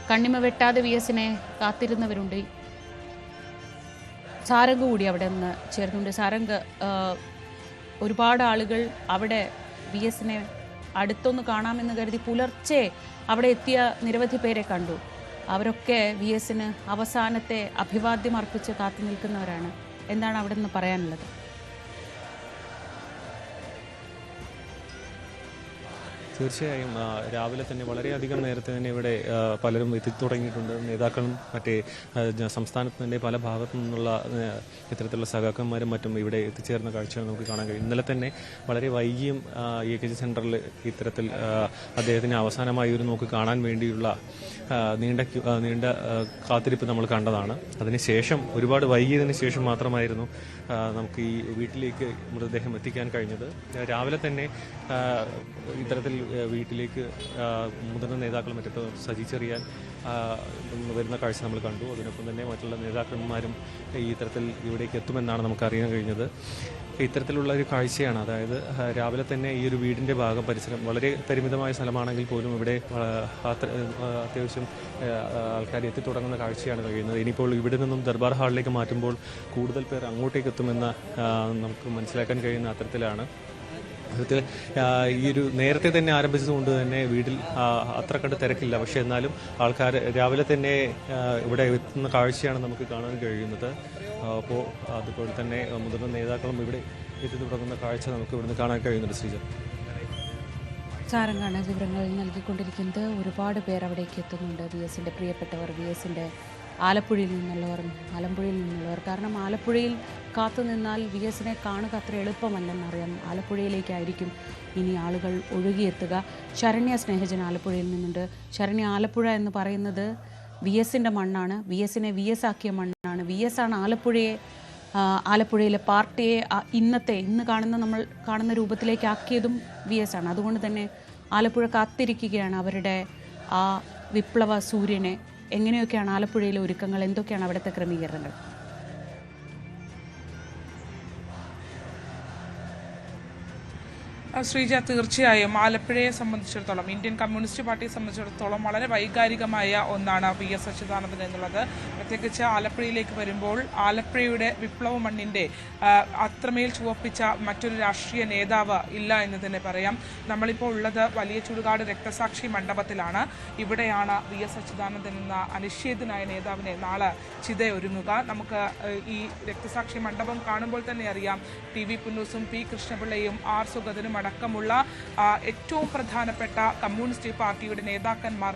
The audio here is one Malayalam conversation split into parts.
കണ്ണിമ വെട്ടാതെ വി എസിനെ കാത്തിരുന്നവരുണ്ട്. സാരംഗ് കൂടി അവിടെ നിന്ന് ചേർന്നുണ്ട്. സാരംഗ്, ഒരുപാട് ആളുകൾ അവിടെ വി എസിനെ അടുത്തൊന്ന് കാണാമെന്ന് കരുതി പുലർച്ചെ അവിടെ എത്തിയ നിരവധി പേരെ കണ്ടു. അവരൊക്കെ വി എസിന് അവസാനത്തെ അഭിവാദ്യം അർപ്പിച്ച് കാത്തു നിൽക്കുന്നവരാണ്. എന്താണ് അവിടെ നിന്ന് പറയാനുള്ളത്? തീർച്ചയായും രാവിലെ തന്നെ വളരെയധികം നേരത്തെ തന്നെ ഇവിടെ പലരും എത്തിത്തുടങ്ങിയിട്ടുണ്ട്. നേതാക്കളും മറ്റേ സംസ്ഥാനത്ത് തന്നെ പല ഭാഗത്തു നിന്നുള്ള ഇത്തരത്തിലുള്ള സഖാക്കന്മാരും മറ്റും ഇവിടെ എത്തിച്ചേർന്ന കാഴ്ചകൾ നമുക്ക് കാണാൻ കഴിയും. ഇന്നലെ തന്നെ വളരെ വൈകിയും AKG സെന്ററിൽ ഇത്തരത്തിൽ അദ്ദേഹത്തിന് അവസാനമായി ഒരു നോക്ക് കാണാൻ വേണ്ടിയുള്ള നീണ്ട കാത്തിരിപ്പ് നമ്മൾ കണ്ടതാണ്. അതിനുശേഷം ഒരുപാട് വൈകിയതിന് ശേഷം മാത്രമായിരുന്നു നമുക്ക് ഈ വീട്ടിലേക്ക് മൃതദേഹം എത്തിക്കാൻ കഴിഞ്ഞത്. രാവിലെ തന്നെ ഇത്തരത്തിൽ വീട്ടിലേക്ക് മുതിർന്ന നേതാക്കളും മറ്റു സജി ചെറിയാൻ വരുന്ന കാഴ്ച നമ്മൾ കണ്ടു. അതിനൊപ്പം തന്നെ മറ്റുള്ള നേതാക്കന്മാരും ഈ തരത്തിൽ ഇവിടേക്ക് എത്തുമെന്നാണ് നമുക്ക് അറിയാൻ കഴിഞ്ഞത്. ഇത്തരത്തിലുള്ള ഒരു കാഴ്ചയാണ്. അതായത് രാവിലെ തന്നെ ഈ ഒരു വീടിൻ്റെ പരിസരം വളരെ പരിമിതമായ സ്ഥലമാണെങ്കിൽ പോലും ഇവിടെ അത്യാവശ്യം ആൾക്കാർ എത്തിത്തുടങ്ങുന്ന കാഴ്ചയാണ് കഴിയുന്നത്. ഇനിയിപ്പോൾ ഇവിടെ നിന്നും ദർബാർ ഹാളിലേക്ക് മാറ്റുമ്പോൾ കൂടുതൽ പേർ അങ്ങോട്ടേക്ക് എത്തുമെന്ന് നമുക്ക് മനസ്സിലാക്കാൻ കഴിയുന്ന അത്തരത്തിലാണ്. ഈ ഒരു നേരത്തെ തന്നെ ആരംഭിച്ചതുകൊണ്ട് തന്നെ വീട്ടിൽ അത്ര കണ്ട് തിരക്കില്ല. പക്ഷെ എന്നാലും ആൾക്കാർ രാവിലെ തന്നെ ഇവിടെ എത്തുന്ന കാഴ്ചയാണ് നമുക്ക് കാണാൻ കഴിയുന്നത്. അപ്പോൾ അതുപോലെ തന്നെ മുതിർന്ന നേതാക്കളും ഇവിടെ എത്തി തുടങ്ങുന്ന കാഴ്ച നമുക്ക് ഇവിടുന്ന് കാണാൻ കഴിയുന്നുണ്ട്. ശ്രീജ, സാരംഗാണ് വിവരങ്ങൾ നൽകിക്കൊണ്ടിരിക്കുന്നത്. ഒരുപാട് പേർ അവിടേക്ക് എത്തുന്നുണ്ട്. വി എസിൻ്റെ പ്രിയപ്പെട്ടവർ, വി എസിൻ്റെ ആലപ്പുഴയിൽ നിന്നുള്ളവർ, മലമ്പുഴയിൽ നിന്നുള്ളവർ. കാരണം ആലപ്പുഴയിൽ കാത്തു നിന്നാൽ വി എസിനെ കാണുക അത്ര എളുപ്പമല്ലെന്നറിയാം. ആലപ്പുഴയിലേക്കായിരിക്കും ഇനി ആളുകൾ ഒഴുകിയെത്തുക. ശരണ്യ സ്നേഹജൻ ആലപ്പുഴയിൽ നിന്നുണ്ട്. ശരണ്യ, ആലപ്പുഴ എന്ന് പറയുന്നത് വി എസിൻ്റെ മണ്ണാണ്. വി എസിനെ വി എസ് ആക്കിയ മണ്ണാണ്. വി എസ് ആണ് ആലപ്പുഴയിലെ പാർട്ടിയെ നമ്മൾ കാണുന്ന രൂപത്തിലേക്ക് ആക്കിയതും വി എസ് ആണ്. അതുകൊണ്ട് തന്നെ ആലപ്പുഴ കാത്തിരിക്കുകയാണ് അവരുടെ ആ വിപ്ലവ സൂര്യനെ. എങ്ങനെയൊക്കെയാണ് ആലപ്പുഴയിലെ ഒരുക്കങ്ങൾ? എന്തൊക്കെയാണ് അവിടുത്തെ ക്രമീകരണങ്ങൾ? ശ്രീജ, തീർച്ചയായും ആലപ്പുഴയെ സംബന്ധിച്ചിടത്തോളം, ഇന്ത്യൻ കമ്മ്യൂണിസ്റ്റ് പാർട്ടിയെ സംബന്ധിച്ചിടത്തോളം വളരെ വൈകാരികമായ ഒന്നാണ് VS അച്യുതാനന്ദൻ എന്നുള്ളത്. പ്രത്യേകിച്ച് ആലപ്പുഴയിലേക്ക് വരുമ്പോൾ ആലപ്പുഴയുടെ വിപ്ലവ മണ്ണിൻ്റെ അത്രമേൽ ചുവപ്പിച്ച മറ്റൊരു രാഷ്ട്രീയ നേതാവ് ഇല്ല എന്ന് തന്നെ പറയാം. നമ്മളിപ്പോൾ ഉള്ളത് വലിയ ചുടുകാട് രക്തസാക്ഷി മണ്ഡപത്തിലാണ്. ഇവിടെയാണ് VS അച്യുതാനന്ദൻ എന്ന അനിശ്ചിതനായ നേതാവിനെ നാളെ ചിതയൊരുങ്ങുക. നമുക്ക് ഈ രക്തസാക്ഷി മണ്ഡപം കാണുമ്പോൾ തന്നെ അറിയാം, TV പുന്നൂസും P കൃഷ്ണപിള്ളയും R സുഗതനും അടക്കമുള്ള ഏറ്റവും പ്രധാനപ്പെട്ട കമ്മ്യൂണിസ്റ്റ് പാർട്ടിയുടെ നേതാക്കന്മാർ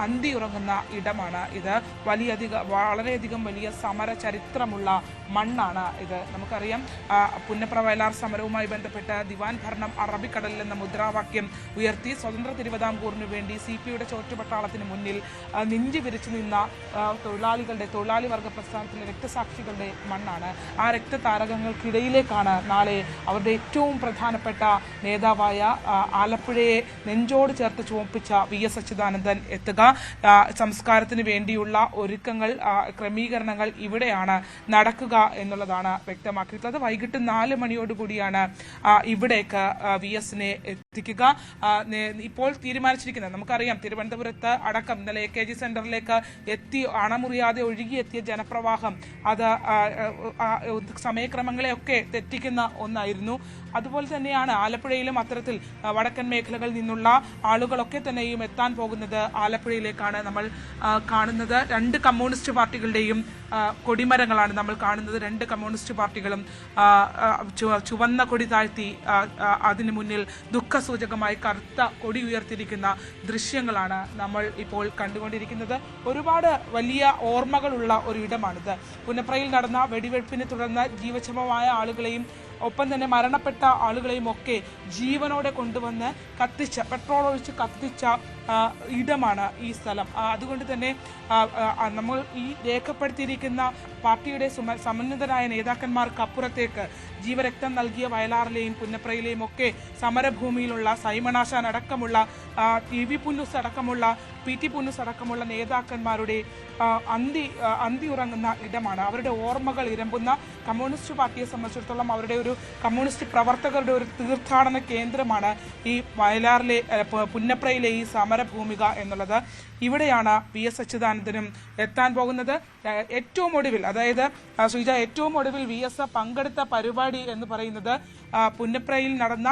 അന്തിയുറങ്ങുന്ന ഇടമാണ് ഇത്. വളരെയധികം വലിയ സമര ചരിത്രമുള്ള മണ്ണാണ് ഇത്. നമുക്കറിയാം, പുന്നപ്ര വയലാർ സമരവുമായി ബന്ധപ്പെട്ട് ദിവാൻ ഭരണം അറബിക്കടലിൽ എന്ന മുദ്രാവാക്യം ഉയർത്തി സ്വതന്ത്ര തിരുവിതാംകൂറിന് വേണ്ടി CPയുടെ ചോറ്റുപട്ടാളത്തിന് മുന്നിൽ നെഞ്ചി വിരിച്ചു നിന്ന തൊഴിലാളി വർഗ പ്രസ്ഥാനത്തിലെ രക്തസാക്ഷികളുടെ മണ്ണാണ്. ആ രക്തതാരകങ്ങൾക്കിടയിലേക്കാണ് നാളെ അവരുടെ ഏറ്റവും പ്രധാനപ്പെട്ട നേതാവായ ആലപ്പുഴയെ നെഞ്ചോട് ചേർത്ത് ചുവപ്പിച്ച VS അച്യുതാനന്ദൻ എത്തുക. സംസ്കാരത്തിന് വേണ്ടിയുള്ള ഒരുക്കങ്ങൾ, ക്രമീകരണങ്ങൾ ഇവിടെയാണ് നടക്കുക എന്നുള്ളതാണ് വ്യക്തമാക്കിയിട്ടുള്ളത്. വൈകിട്ട് 4 മണിയോടുകൂടിയാണ് ഇവിടേക്ക് VSനെ എത്തിക്കുക. ഇപ്പോൾ തീരുമാനിച്ചിരിക്കുന്നത് നമുക്കറിയാം, തിരുവനന്തപുരത്ത് അടക്കം ഇന്നലെ AKG സെന്ററിലേക്ക് അണമുറിയാതെ ഒഴുകിയെത്തിയ ജനപ്രവാഹം അത് സമയക്രമങ്ങളെയൊക്കെ തെറ്റിക്കുന്ന ഒന്നായിരുന്നു. അതുപോലെ തന്നെയാണ് ആലപ്പുഴയിലും അത്തരത്തിൽ വടക്കൻ മേഖലകളിൽ നിന്നുള്ള ആളുകളൊക്കെ തന്നെയും എത്താൻ പോകുന്നത് ആലപ്പുഴയിലേക്കാണ്. നമ്മൾ കാണുന്നത് 2 കമ്മ്യൂണിസ്റ്റ് പാർട്ടികളുടെയും കൊടിമരങ്ങളാണ് നമ്മൾ കാണുന്നത്. 2 കമ്മ്യൂണിസ്റ്റ് പാർട്ടികളും ചുവന്ന കൊടി താഴ്ത്തി അതിനു മുന്നിൽ ദുഃഖസൂചകമായി കറുത്ത കൊടി ഉയർത്തിയിരിക്കുന്ന ദൃശ്യങ്ങളാണ് നമ്മൾ ഇപ്പോൾ കണ്ടുകൊണ്ടിരിക്കുന്നത്. ഒരുപാട് വലിയ ഓർമ്മകളുള്ള ഒരു ഇടമാണിത്. പുന്നപ്രയിൽ നടന്ന വെടിവെയ്പ്പിനെ തുടർന്ന് ജീവക്ഷമമായ ആളുകളെയും ഒപ്പം തന്നെ മരണപ്പെട്ട ആളുകളെയും ഒക്കെ ജീവനോടെ കൊണ്ടുവന്ന് പെട്രോൾ ഒഴിച്ച് കത്തിച്ച ഇടമാണ് ഈ സ്ഥലം. അതുകൊണ്ട് തന്നെ നമ്മൾ ഈ രേഖപ്പെടുത്തിയിരിക്കുന്ന പാർട്ടിയുടെ സമന്വിതരായ നേതാക്കന്മാർക്ക് അപ്പുറത്തേക്ക് ജീവരക്തം നൽകിയ വയലാറിലെയും പുന്നപ്രയിലെയും ഒക്കെ സമരഭൂമിയിലുള്ള സൈമണാശാൻ അടക്കമുള്ള TV പുന്നൂസ് അടക്കമുള്ള PT പൂനൂസ് അടക്കമുള്ള നേതാക്കന്മാരുടെ അന്തി ഉറങ്ങുന്ന ഇടമാണ്. അവരുടെ ഓർമ്മകൾ ഇരമ്പുന്ന കമ്മ്യൂണിസ്റ്റ് പാർട്ടിയെ സംബന്ധിച്ചിടത്തോളം അവരുടെ ഒരു കമ്മ്യൂണിസ്റ്റ് പ്രവർത്തകരുടെ ഒരു തീർത്ഥാടന കേന്ദ്രമാണ് ഈ വയലാറിലെ പുന്നപ്രയിലെ ഈ സമരഭൂമിക എന്നുള്ളത്. ഇവിടെയാണ് VS അച്യുതാനന്ദനും എത്താൻ പോകുന്നത്. ഏറ്റവും ഒടുവിൽ, അതായത് ശ്രീജ, ഏറ്റവും ഒടുവിൽ VS പങ്കെടുത്ത പരിപാടി എന്ന് പറയുന്നത് പുന്നപ്രയിൽ നടന്ന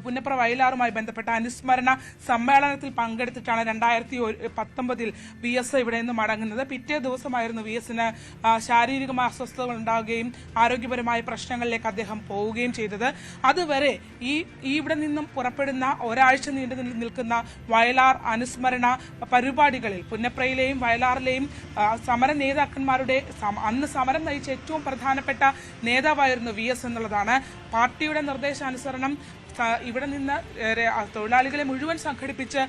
പുന്നപ്ര വയലാറുമായി ബന്ധപ്പെട്ട അനുസ്മരണ സമ്മേളനത്തിൽ പങ്കെടുത്തിട്ടാണ് 2019 VS ഇവിടെ നിന്ന് മടങ്ങുന്നത്. പിറ്റേ ദിവസമായിരുന്നു VSന് ശാരീരികമായ അസ്വസ്ഥതകൾ ഉണ്ടാവുകയും ആരോഗ്യപരമായ പ്രശ്നങ്ങളിലേക്ക് അദ്ദേഹം പോവുകയും ചെയ്തത്. അതുവരെ ഇവിടെ നിന്നും പുറപ്പെടുന്ന ഒരാഴ്ച നീണ്ടു നിൽക്കുന്ന വയലാർ അനുസ്മരണ പരിപാടികളിൽ പുന്നപ്രയിലെയും വയലാറിലെയും സമര നേതാക്കന്മാരുടെ അന്ന് സമരം നയിച്ച ഏറ്റവും പ്രധാനപ്പെട്ട നേതാവായിരുന്നു VS എന്നുള്ളതാണ്. പാർട്ടിയുടെ നിർദ്ദേശാനുസരണം ഇവിടെ നിന്ന് തൊഴിലാളികളെ മുഴുവൻ സംഘടിപ്പിച്ച്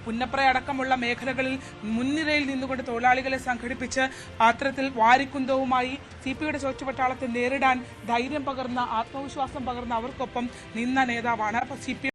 പുന്നപ്ര അടക്കമുള്ള മേഖലകളിൽ മുൻനിരയിൽ നിന്നുകൊണ്ട് തൊഴിലാളികളെ സംഘടിപ്പിച്ച് അത്തരത്തിൽ വാരിക്കുന്തവുമായി CPIയുടെ ചോറ്റുപട്ടാളത്തെ നേരിടാൻ ധൈര്യം പകർന്ന, ആത്മവിശ്വാസം പകർന്ന അവർക്കൊപ്പം നിന്ന നേതാവാണ്. അപ്പോൾ CPI